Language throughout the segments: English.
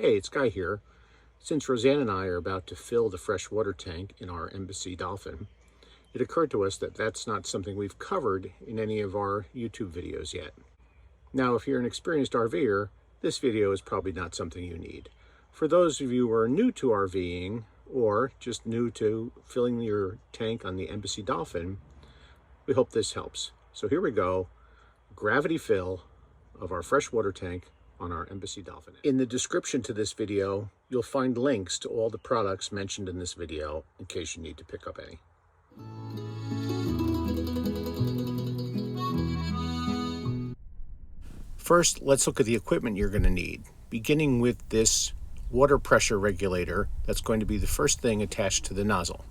Hey, it's Guy here. Since Roseanne and I are about to fill the freshwater tank in our Embassy Dolphin, it occurred to us that that's not something we've covered in any of our YouTube videos yet. Now, if you're an experienced RVer, this video is probably not something you need. For those of you who are new to RVing or just new to filling your tank on the Embassy Dolphin, we hope this helps. So here we go, gravity fill of our freshwater tank on our Embassy Dolphin. In the description to this video, you'll find links to all the products mentioned in this video in case you need to pick up any. First, let's look at the equipment you're going to need, beginning with this water pressure regulator that's going to be the first thing attached to the nozzle.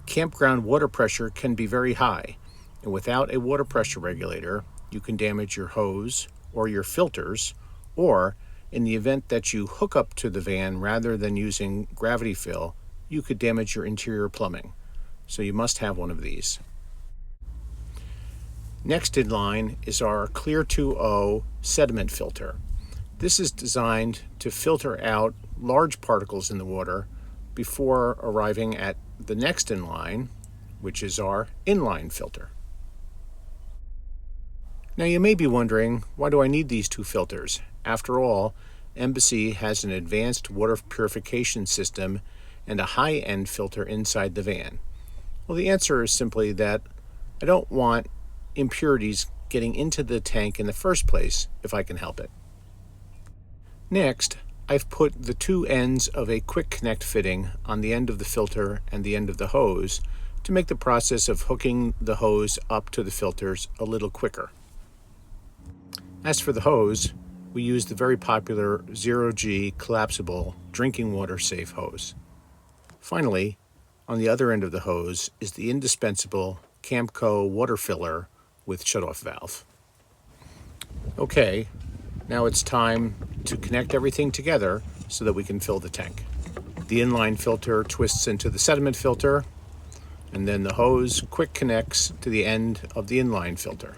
Campground water pressure can be very high, and without a water pressure regulator, you can damage your hose or your filters, or in the event that you hook up to the van rather than using gravity fill, you could damage your interior plumbing. So you must have one of these. Next in line is our Clear 2O sediment filter. This is designed to filter out large particles in the water before arriving at the next in line, which is our inline filter. Now you may be wondering, why do I need these two filters? After all, Embassy has an advanced water purification system and a high-end filter inside the van. Well, the answer is simply that I don't want impurities getting into the tank in the first place if I can help it. Next, I've put the two ends of a quick connect fitting on the end of the filter and the end of the hose to make the process of hooking the hose up to the filters a little quicker. As for the hose, we use the very popular ZeroG collapsible drinking water safe hose. Finally, on the other end of the hose is the indispensable Camco water filler with shutoff valve. Okay, now it's time to connect everything together so that we can fill the tank. The inline filter twists into the sediment filter, and then the hose quick connects to the end of the inline filter.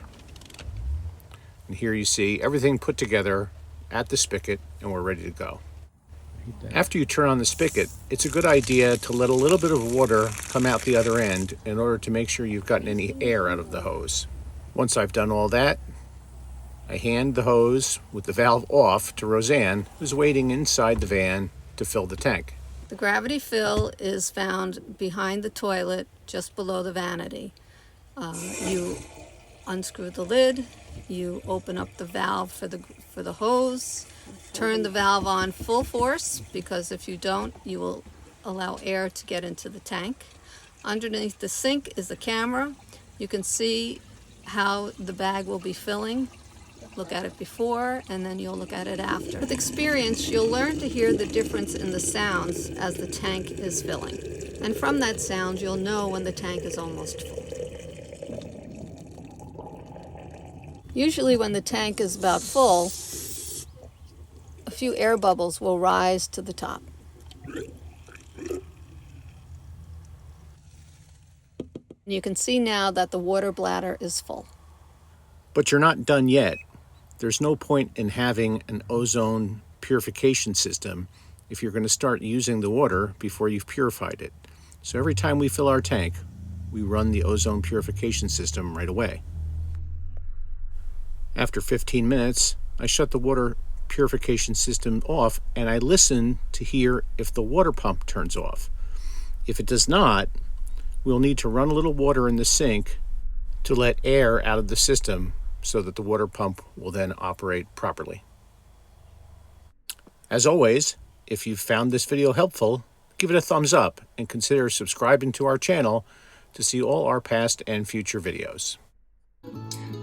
And here you see everything put together at the spigot, and we're ready to go. After you turn on the spigot, it's a good idea to let a little bit of water come out the other end in order to make sure you've gotten any air out of the hose. Once I've done all that, I hand the hose with the valve off to Roseanne, who's waiting inside the van to fill the tank. The gravity fill is found behind the toilet, just below the vanity. You unscrew the lid, you open up the valve for the hose, turn the valve on full force, because if you don't, you will allow air to get into the tank. Underneath the sink is the camera. You can see how the bag will be filling. Look at it before, and then you'll look at it after. With experience, you'll learn to hear the difference in the sounds as the tank is filling. And from that sound, you'll know when the tank is almost full. Usually when the tank is about full, a few air bubbles will rise to the top. You can see now that the water bladder is full. But you're not done yet. There's no point in having an ozone purification system if you're going to start using the water before you've purified it. So every time we fill our tank, we run the ozone purification system right away. After 15 minutes, I shut the water purification system off and I listen to hear if the water pump turns off. If it does not, we'll need to run a little water in the sink to let air out of the system so that the water pump will then operate properly. As always, if you've found this video helpful, give it a thumbs up and consider subscribing to our channel to see all our past and future videos.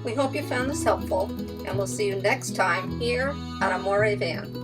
We hope you found this helpful, and we'll see you next time here at Amore Van.